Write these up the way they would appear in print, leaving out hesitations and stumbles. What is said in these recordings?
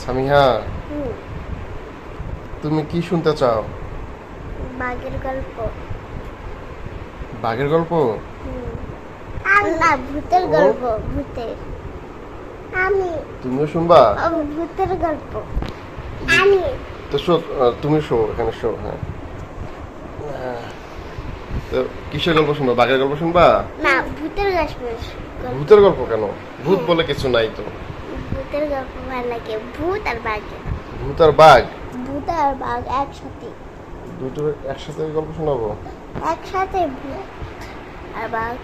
সামিহা, তুমি কি শুনতে চাও? বাঘের গল্প। বাঘের গল্প? না, ভূতের গল্প। ভূতের। আমি। তুমিও শুনবা? ভূতের গল্প। আমি। তো তুমি শো, এখানে শো। হ্যাঁ, তো কিসের গল্প শুনবা? বাঘের গল্প শুনবা? না, ভূতের গল্প। ভূতের গল্প কেন? ভূত বলে কিছু নাই তো। ভূতের গল্প ভালো লাগে। ভূত আর বাঘ। ভূত আর বাঘ? ভূত আর বাঘ একসাথে। দুটো একসাথে গল্প শোনাবো? একসাথে ভূত আর বাঘ।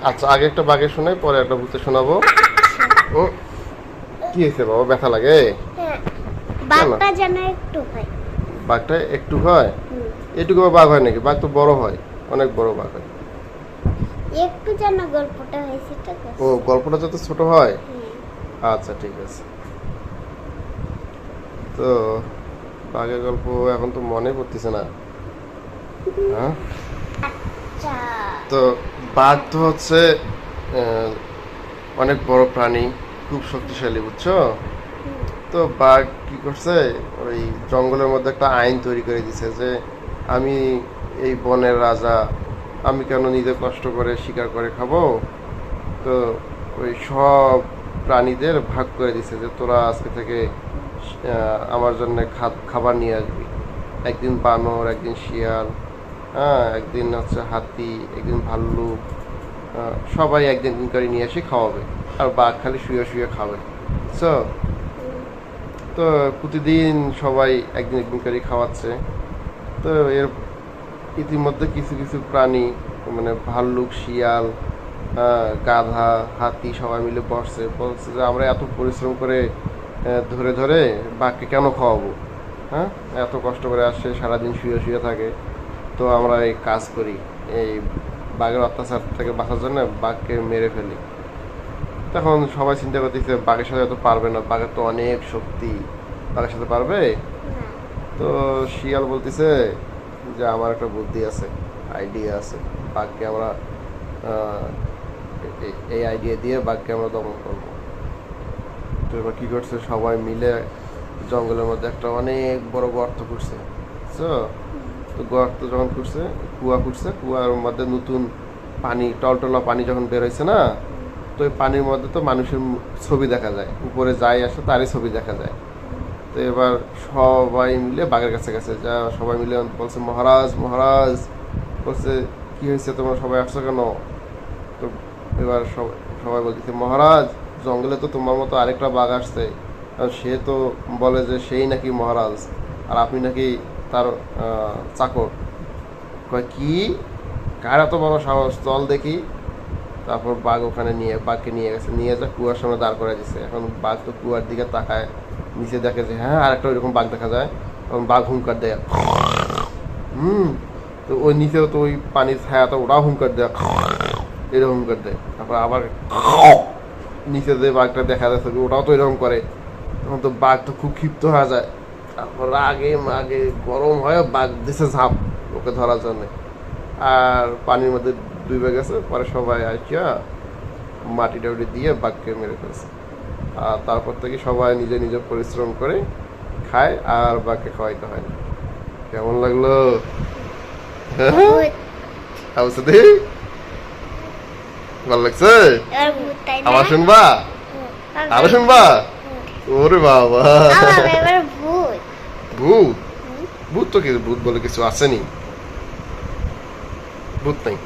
আচ্ছা, আগে একটা বাঘের শোনাই, পরে একটা ভূতের শোনাবো। ও, কি হয়েছে বাবা, ব্যথা লাগে? হ্যাঁ, বাঘটা যেন একটু হয়। বাঘটা একটু হয়? এটুকু বাঘ হয় নাকি? বাঘ তো বড় হয়, অনেক বড় বাঘ হয়। একটু যেন গল্পটা হয়েছে, ঠিক আছে? ও, গল্পটা যত ছোট হয়? আচ্ছা, ঠিক আছে। তো বাঘের গল্প এখন তো মনে পড়তেছে না। হ্যাঁ, আচ্ছা। তো বাঘ তো হচ্ছে অনেক বড় প্রাণী, খুব শক্তিশালী, বুঝছো? তো বাঘ কি করছে, ওই জঙ্গলের মধ্যে একটা আইন তৈরি করে দিছে যে আমি এই বনের রাজা, আমি কেন নিজে কষ্ট করে শিকার করে খাবো। তো ওই সব প্রাণীদের ভাগ করে দিছে যে তোরা আজকে থেকে আমার জন্য খাবার নিয়ে আসবি। একদিন বানর, একদিন শিয়াল, হ্যাঁ, একদিন হচ্ছে হাতি, একদিন ভাল্লুক, সবাই একদিন দিন করে নিয়ে এসে খাওয়াবে, আর বাঘ খালি শুয়ে শুয়ে খাবে। বুঝছো? তো প্রতিদিন সবাই একদিন একদিন করে খাওয়াচ্ছে। তো এর ইতিমধ্যে কিছু কিছু প্রাণী, মানে ভাল্লুক, শিয়াল, গাধা, হাতি সবাই মিলে বলছে যে আমরা এত পরিশ্রম করে ধরে ধরে বাঘকে কেন খাওয়াবো? হ্যাঁ, এত কষ্ট করে আসে, সারাদিন শুয়ে শুয়ে থাকে, তো আমরা এই কাজ করি, এই বাঘের অত্যাচার থেকে বাঁচার জন্য বাঘকে মেরে ফেলি। তখন সবাই চিন্তা করতেছে বাঘের সাথে এত পারবে না, বাঘের তো অনেক শক্তি, বাঘের সাথে পারবে? তো শিয়াল বলতেছে যে আমার একটা বুদ্ধি আছে, আইডিয়া আছে, বাঘকে আমরা এই আইডিয়া দিয়ে বাঘকে আমরা দমন করবো। তো এবার কি করছে, সবাই মিলে জঙ্গলের মধ্যে একটা অনেক বড় গর্ত করছে। বুঝছো? তো গর্ত যখন করছে, কুয়া করছে, কুয়ার মধ্যে নতুন পানি, টলটলা পানি যখন বের হয়েছে না, তো ওই পানির মধ্যে তো মানুষের ছবি দেখা যায়, উপরে যাই আসে তারই ছবি দেখা যায়। তো এবার সবাই মিলে বাঘের কাছে গেছে, যা সবাই মিলে বলছে মহারাজ মহারাজ, বলছে কি হয়েছে, তোমরা সবাই আসছো কেন? তো এবার সবাই বলতেছে মহারাজ, জঙ্গলে তো তোমার মতো আরেকটা বাঘ আসছে, আর সে তো বলে যে সেই নাকি মহারাজ, আর আপনি নাকি তার চাকর। কয় কি, কার এত বড় সাহস, চল দেখি। তারপর বাঘ ওখানে বাঘকে নিয়ে গেছে, নিয়ে যা কুয়ার সামনে দাঁড় করে দিছে। এখন বাঘ তো কুয়ার দিকে তাকায়, নিচে দেখে যে হ্যাঁ আরেকটা ওইরকম বাঘ দেখা যায়। তখন বাঘ হুঙ্কার দেয়, তো ওই নিচেও তো ওই পানির ছায়া, তো ওরাও হুঙ্কার দেয়, এরকম হুঙ্কার দেয়। তারপর আবার নিচে যে বাঘটা দেখা যাচ্ছে ওটাও তো এরকম করে। তখন তো বাঘ তো খুব ক্ষিপ্ত হয়ে যায়, তারপর আগে মাগে গরম হয়, বাঘ দিছে ঝাঁপ ওকে ধরার জন্য, আর পানির মধ্যে ডুবে গেছে। পরে সবাই আসিয়া মাটি টাটি দিয়ে বাঘকে মেরে ফেলছে। আর তারপর থেকে সবাই নিজে নিজে পরিশ্রম করে খায়, আর বাঘকে খাওয়াইতে হয় না। কেমন লাগলো? ভালো লাগছে? আবার শুনবা? আরো শুনবা? ওরে বাবা, ভূত ভূত তো কিছু, ভূত বলে কিছু আসেনি, ভূত নাই।